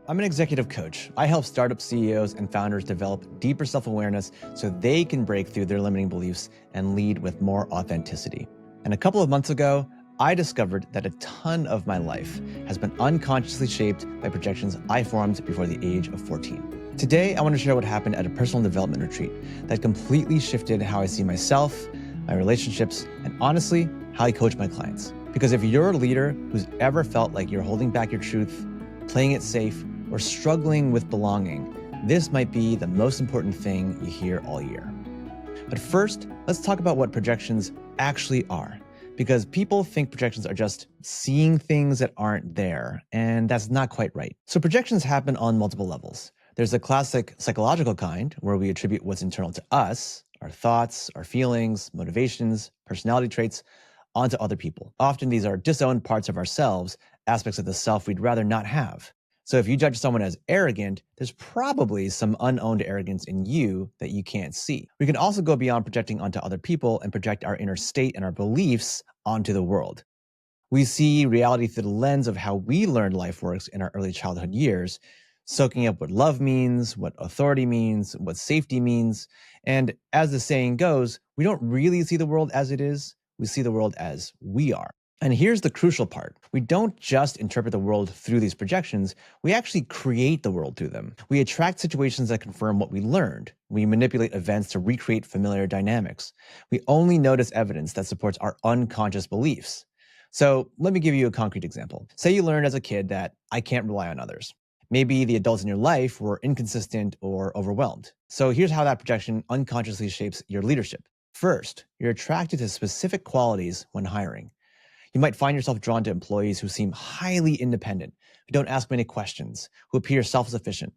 I'm an executive coach. I help startup CEOs and founders develop deeper self-awareness so they can break through their limiting beliefs and lead with more authenticity. And a couple of months ago, I discovered that a ton of my life has been unconsciously shaped by projections I formed before the age of 14. Today, I want to share what happened at a personal development retreat that completely shifted how I see myself, my relationships, and honestly, how I coach my clients. Because if you're a leader who's ever felt like you're holding back your truth, playing it safe, or struggling with belonging, this might be the most important thing you hear all year. But first, let's talk about what projections actually are, because people think projections are just seeing things that aren't there, and that's not quite right. So projections happen on multiple levels. There's the classic psychological kind, where we attribute what's internal to us, our thoughts, our feelings, motivations, personality traits, onto other people. Often these are disowned parts of ourselves, aspects of the self we'd rather not have. So if you judge someone as arrogant, there's probably some unowned arrogance in you that you can't see. We can also go beyond projecting onto other people and project our inner state and our beliefs onto the world. We see reality through the lens of how we learned life works in our early childhood years, soaking up what love means, what authority means, what safety means. And as the saying goes, we don't really see the world as it is, we see the world as we are. And here's the crucial part. We don't just interpret the world through these projections, we actually create the world through them. We attract situations that confirm what we learned. We manipulate events to recreate familiar dynamics. We only notice evidence that supports our unconscious beliefs. So let me give you a concrete example. Say you learned as a kid that I can't rely on others. Maybe the adults in your life were inconsistent or overwhelmed. So here's how that projection unconsciously shapes your leadership. First, you're attracted to specific qualities when hiring. You might find yourself drawn to employees who seem highly independent, who don't ask many questions, who appear self-sufficient.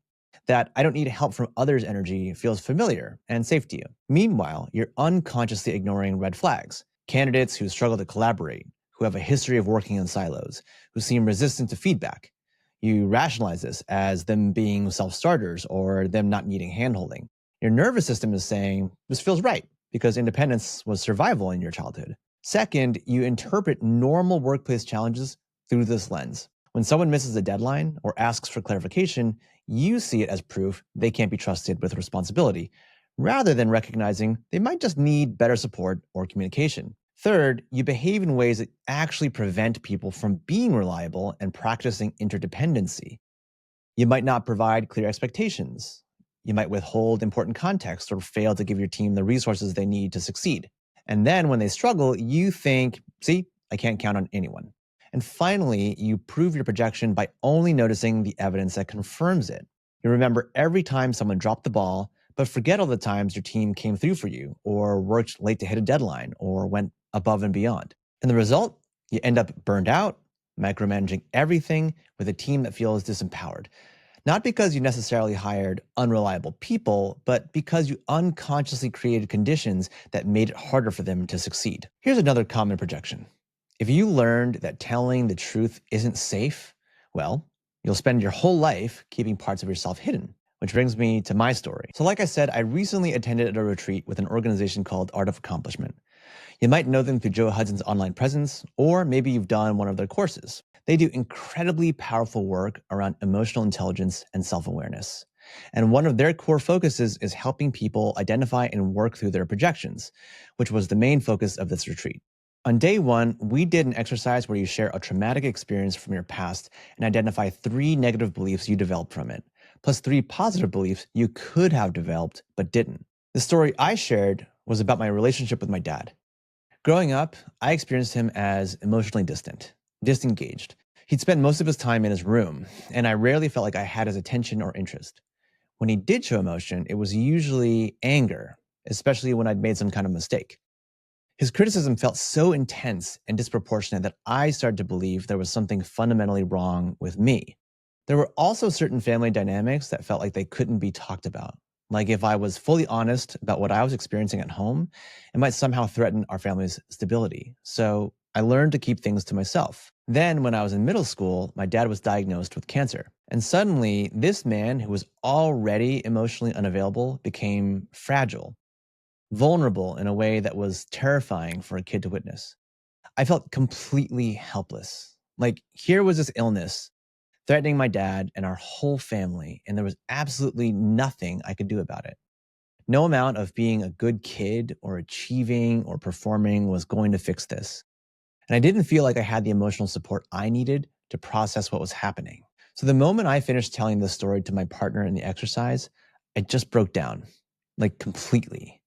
That I don't need help from others' energy feels familiar and safe to you. Meanwhile, you're unconsciously ignoring red flags. Candidates who struggle to collaborate, who have a history of working in silos, who seem resistant to feedback. You rationalize this as them being self-starters or them not needing handholding. Your nervous system is saying, this feels right, because independence was survival in your childhood. Second, you interpret normal workplace challenges through this lens. When someone misses a deadline or asks for clarification, you see it as proof they can't be trusted with responsibility, rather than recognizing they might just need better support or communication. Third, you behave in ways that actually prevent people from being reliable and practicing interdependency. You might not provide clear expectations. You might withhold important context or fail to give your team the resources they need to succeed. And then when they struggle, you think, see, I can't count on anyone. And finally, you prove your projection by only noticing the evidence that confirms it. You remember every time someone dropped the ball, but forget all the times your team came through for you, or worked late to hit a deadline, or went above and beyond. And the result? You end up burned out, micromanaging everything with a team that feels disempowered. Not because you necessarily hired unreliable people, but because you unconsciously created conditions that made it harder for them to succeed. Here's another common projection. If you learned that telling the truth isn't safe, well, you'll spend your whole life keeping parts of yourself hidden. Which brings me to my story. So like I said, I recently attended a retreat with an organization called Art of Accomplishment. You might know them through Joe Hudson's online presence, or maybe you've done one of their courses. They do incredibly powerful work around emotional intelligence and self-awareness. And one of their core focuses is helping people identify and work through their projections, which was the main focus of this retreat. On day one, we did an exercise where you share a traumatic experience from your past and identify 3 negative beliefs you developed from it, plus 3 positive beliefs you could have developed but didn't. The story I shared was about my relationship with my dad. Growing up, I experienced him as emotionally distant, disengaged. He'd spend most of his time in his room, and I rarely felt like I had his attention or interest. When he did show emotion, it was usually anger, especially when I'd made some kind of mistake. His criticism felt so intense and disproportionate that I started to believe there was something fundamentally wrong with me. There were also certain family dynamics that felt like they couldn't be talked about. Like if I was fully honest about what I was experiencing at home, it might somehow threaten our family's stability. So I learned to keep things to myself. Then when I was in middle school, my dad was diagnosed with cancer. And suddenly this man who was already emotionally unavailable became fragile, vulnerable in a way that was terrifying for a kid to witness. I felt completely helpless. Like here was this illness threatening my dad and our whole family, and there was absolutely nothing I could do about it. No amount of being a good kid or achieving or performing was going to fix this. And I didn't feel like I had the emotional support I needed to process what was happening. So the moment I finished telling the story to my partner in the exercise, I just broke down, like completely.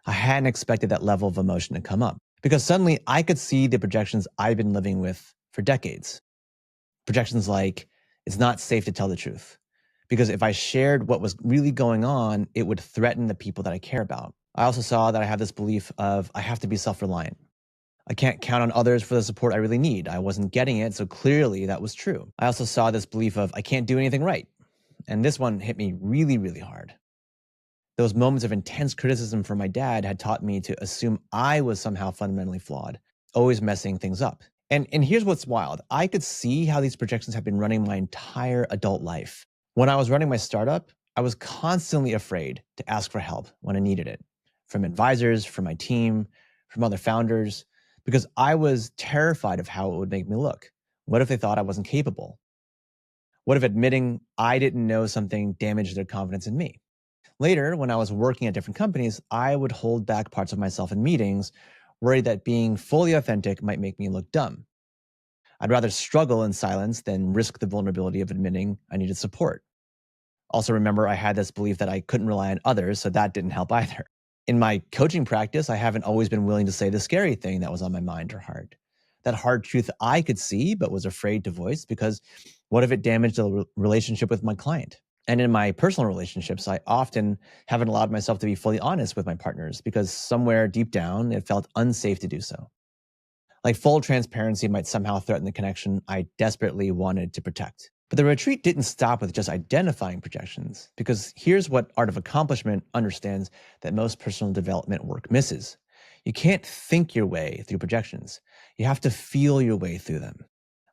I hadn't expected that level of emotion to come up because suddenly I could see the projections I've been living with for decades. Projections like, it's not safe to tell the truth. Because if I shared what was really going on, it would threaten the people that I care about. I also saw that I have this belief of I have to be self-reliant. I can't count on others for the support I really need. I wasn't getting it, so clearly that was true. I also saw this belief of I can't do anything right. And this one hit me really, really hard. Those moments of intense criticism from my dad had taught me to assume I was somehow fundamentally flawed, always messing things up. And here's what's wild. I could see how these projections have been running my entire adult life. When I was running my startup, I was constantly afraid to ask for help when I needed it, from advisors, from my team, from other founders, because I was terrified of how it would make me look. What if they thought I wasn't capable? What if admitting I didn't know something damaged their confidence in me? Later, when I was working at different companies, I would hold back parts of myself in meetings, worried that being fully authentic might make me look dumb. I'd rather struggle in silence than risk the vulnerability of admitting I needed support. Also, remember, I had this belief that I couldn't rely on others, so that didn't help either. In my coaching practice, I haven't always been willing to say the scary thing that was on my mind or heart. That hard truth I could see, but was afraid to voice because what if it damaged the relationship with my client? And in my personal relationships, I often haven't allowed myself to be fully honest with my partners because somewhere deep down, it felt unsafe to do so. Like full transparency might somehow threaten the connection I desperately wanted to protect. But the retreat didn't stop with just identifying projections, because here's what Art of Accomplishment understands that most personal development work misses. You can't think your way through projections. You have to feel your way through them.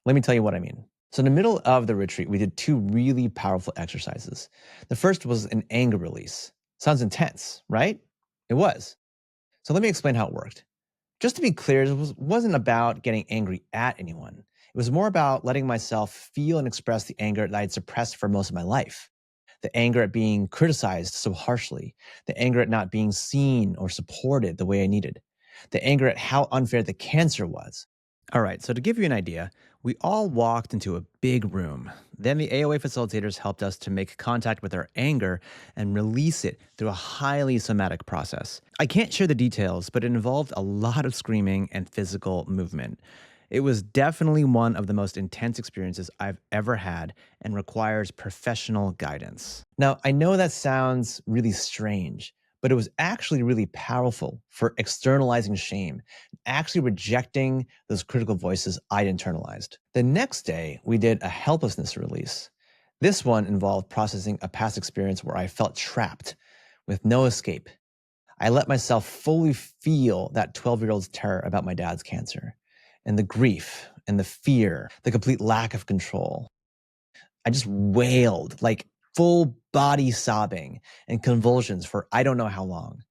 Let me tell you what I mean. So in the middle of the retreat, we did two really powerful exercises. The first was an anger release. Sounds intense, right? It was. So let me explain how it worked. Just to be clear, wasn't about getting angry at anyone. It was more about letting myself feel and express the anger that I had suppressed for most of my life. The anger at being criticized so harshly, the anger at not being seen or supported the way I needed, the anger at how unfair the cancer was. All right, so to give you an idea, we all walked into a big room. Then the AOA facilitators helped us to make contact with our anger and release it through a highly somatic process. I can't share the details, but it involved a lot of screaming and physical movement. It was definitely one of the most intense experiences I've ever had and requires professional guidance. Now, I know that sounds really strange, but it was actually really powerful for externalizing shame, actually rejecting those critical voices I'd internalized. The next day, we did a helplessness release. This one involved processing a past experience where I felt trapped with no escape. I let myself fully feel that 12-year-old's terror about my dad's cancer and the grief and the fear, the complete lack of control. I just wailed, like full body sobbing and convulsions for I don't know how long.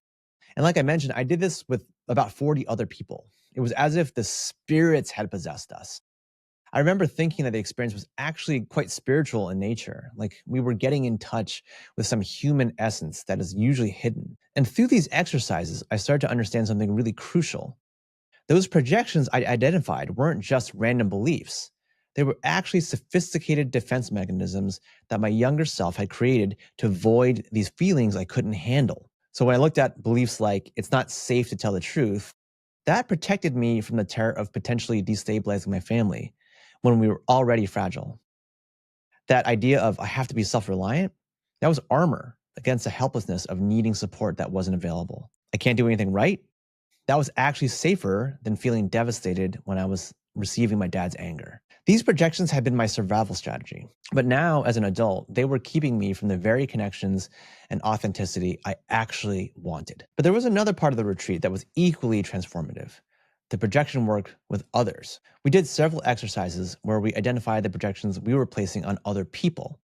And like I mentioned, I did this with about 40 other people. It was as if the spirits had possessed us. I remember thinking that the experience was actually quite spiritual in nature, like we were getting in touch with some human essence that is usually hidden. And through these exercises, I started to understand something really crucial. Those projections I identified weren't just random beliefs. They were actually sophisticated defense mechanisms that my younger self had created to avoid these feelings I couldn't handle. So when I looked at beliefs like, it's not safe to tell the truth, that protected me from the terror of potentially destabilizing my family when we were already fragile. That idea of I have to be self-reliant, that was armor against the helplessness of needing support that wasn't available. I can't do anything right. That was actually safer than feeling devastated when I was receiving my dad's anger. These projections had been my survival strategy, but now as an adult, they were keeping me from the very connections and authenticity I actually wanted. But there was another part of the retreat that was equally transformative: the projection work with others. We did several exercises where we identified the projections we were placing on other people,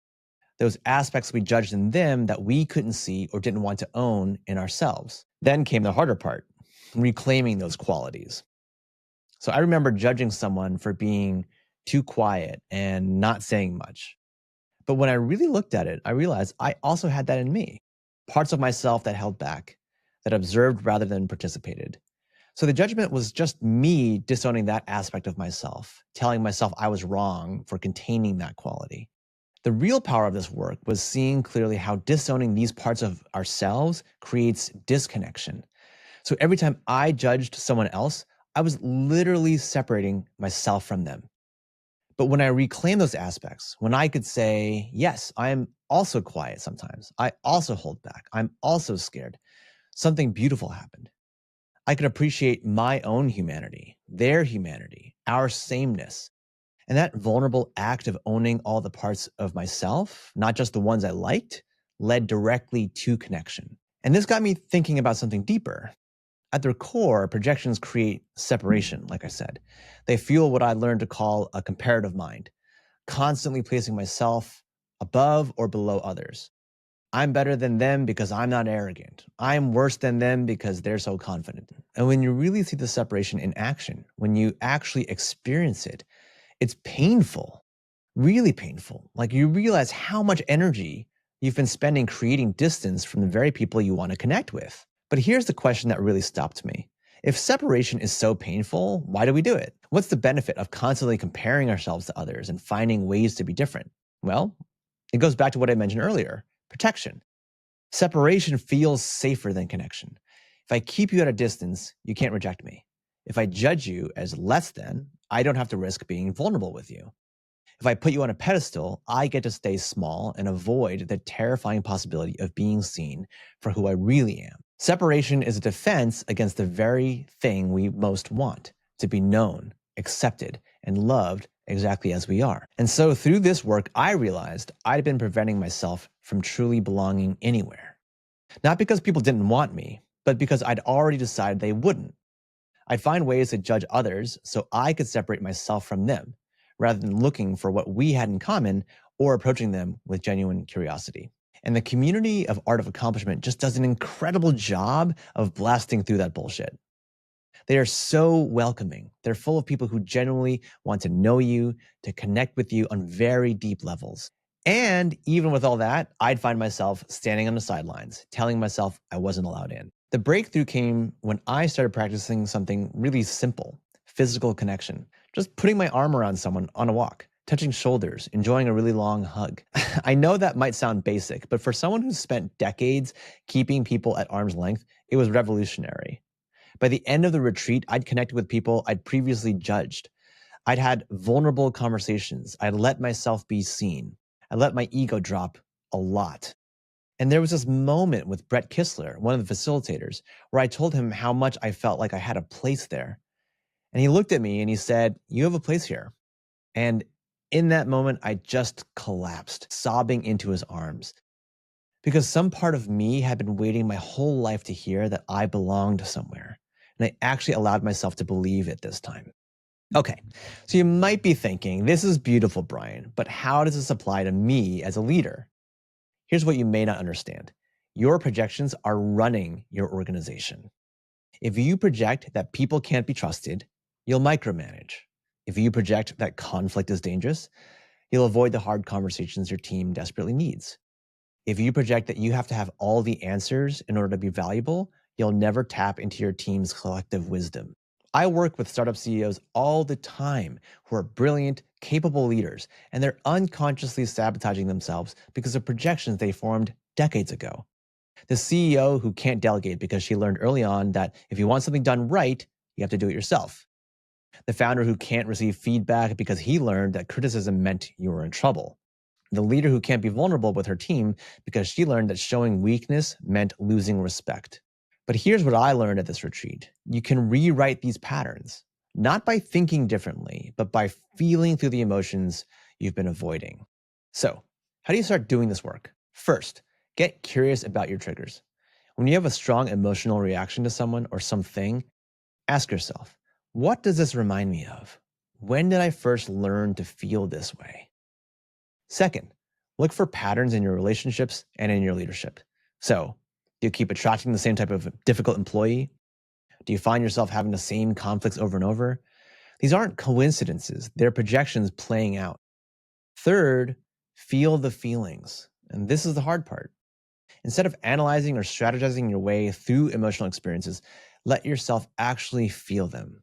those aspects we judged in them that we couldn't see or didn't want to own in ourselves. Then came the harder part: reclaiming those qualities. So I remember judging someone for being too quiet, and not saying much. But when I really looked at it, I realized I also had that in me. Parts of myself that held back, that observed rather than participated. So the judgment was just me disowning that aspect of myself, telling myself I was wrong for containing that quality. The real power of this work was seeing clearly how disowning these parts of ourselves creates disconnection. So every time I judged someone else, I was literally separating myself from them. But when I reclaim those aspects, when I could say, yes, I am also quiet sometimes, I also hold back, I'm also scared, something beautiful happened. I could appreciate my own humanity, their humanity, our sameness. And that vulnerable act of owning all the parts of myself, not just the ones I liked, led directly to connection. And this got me thinking about something deeper. At their core, projections create separation, like I said. They fuel what I learned to call a comparative mind, constantly placing myself above or below others. I'm better than them because I'm not arrogant. I'm worse than them because they're so confident. And when you really see the separation in action, when you actually experience it, it's painful, really painful. Like you realize how much energy you've been spending creating distance from the very people you want to connect with. But here's the question that really stopped me. If separation is so painful, why do we do it? What's the benefit of constantly comparing ourselves to others and finding ways to be different? Well, it goes back to what I mentioned earlier, protection. Separation feels safer than connection. If I keep you at a distance, you can't reject me. If I judge you as less than, I don't have to risk being vulnerable with you. If I put you on a pedestal, I get to stay small and avoid the terrifying possibility of being seen for who I really am. Separation is a defense against the very thing we most want, to be known, accepted, and loved exactly as we are. And so through this work, I realized I'd been preventing myself from truly belonging anywhere. Not because people didn't want me, but because I'd already decided they wouldn't. I'd find ways to judge others so I could separate myself from them, rather than looking for what we had in common or approaching them with genuine curiosity. And the community of Art of Accomplishment just does an incredible job of blasting through that bullshit. They are so welcoming. They're full of people who genuinely want to know you, to connect with you on very deep levels. And even with all that, I'd find myself standing on the sidelines, telling myself I wasn't allowed in. The breakthrough came when I started practicing something really simple, physical connection. Just putting my arm around someone on a walk, touching shoulders, enjoying a really long hug. I know that might sound basic, but for someone who's spent decades keeping people at arm's length, it was revolutionary. By the end of the retreat, I'd connected with people I'd previously judged. I'd had vulnerable conversations. I'd let myself be seen. I let my ego drop a lot. And there was this moment with Brett Kistler, one of the facilitators, where I told him how much I felt like I had a place there. And he looked at me and he said, "You have a place here." And in that moment, I just collapsed, sobbing into his arms. Because some part of me had been waiting my whole life to hear that I belonged somewhere. And I actually allowed myself to believe it this time. Okay, so you might be thinking, this is beautiful, Brian, but how does this apply to me as a leader? Here's what you may not understand. Your projections are running your organization. If you project that people can't be trusted, you'll micromanage. If you project that conflict is dangerous, you'll avoid the hard conversations your team desperately needs. If you project that you have to have all the answers in order to be valuable, you'll never tap into your team's collective wisdom. I work with startup CEOs all the time who are brilliant, capable leaders, and they're unconsciously sabotaging themselves because of projections they formed decades ago. The CEO who can't delegate because she learned early on that if you want something done right, you have to do it yourself. The founder who can't receive feedback because he learned that criticism meant you were in trouble. The leader who can't be vulnerable with her team because she learned that showing weakness meant losing respect. But here's what I learned at this retreat. You can rewrite these patterns, not by thinking differently, but by feeling through the emotions you've been avoiding. So, how do you start doing this work? First, get curious about your triggers. When you have a strong emotional reaction to someone or something, ask yourself, what does this remind me of? When did I first learn to feel this way? Second, look for patterns in your relationships and in your leadership. So, do you keep attracting the same type of difficult employee? Do you find yourself having the same conflicts over and over? These aren't coincidences, they're projections playing out. Third, feel the feelings. And this is the hard part. Instead of analyzing or strategizing your way through emotional experiences, let yourself actually feel them.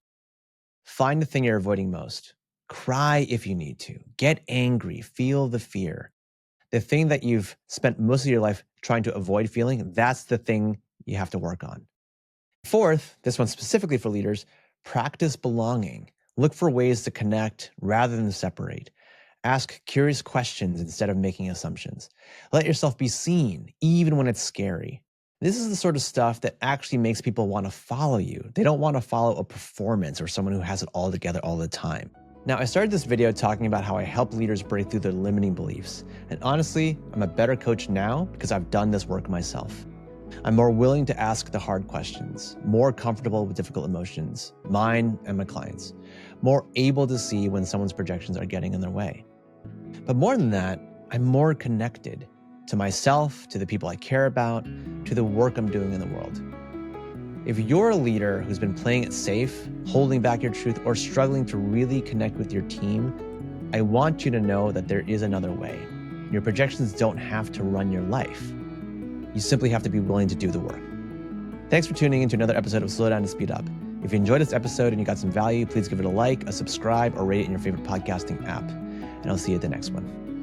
Find the thing you're avoiding most. Cry if you need to. Get angry. Feel the fear. The thing that you've spent most of your life trying to avoid feeling, that's the thing you have to work on. Fourth, this one's specifically for leaders, practice belonging. Look for ways to connect rather than separate. Ask curious questions instead of making assumptions. Let yourself be seen, even when it's scary. This is the sort of stuff that actually makes people want to follow you. They don't want to follow a performance or someone who has it all together all the time. Now, I started this video talking about how I help leaders break through their limiting beliefs. And honestly, I'm a better coach now because I've done this work myself. I'm more willing to ask the hard questions, more comfortable with difficult emotions, mine and my clients, more able to see when someone's projections are getting in their way. But more than that, I'm more connected to myself, to the people I care about, to the work I'm doing in the world. If you're a leader who's been playing it safe, holding back your truth, or struggling to really connect with your team, I want you to know that there is another way. Your projections don't have to run your life. You simply have to be willing to do the work. Thanks for tuning in to another episode of Slow Down to Speed Up. If you enjoyed this episode and you got some value, please give it a like, a subscribe, or rate it in your favorite podcasting app. And I'll see you at the next one.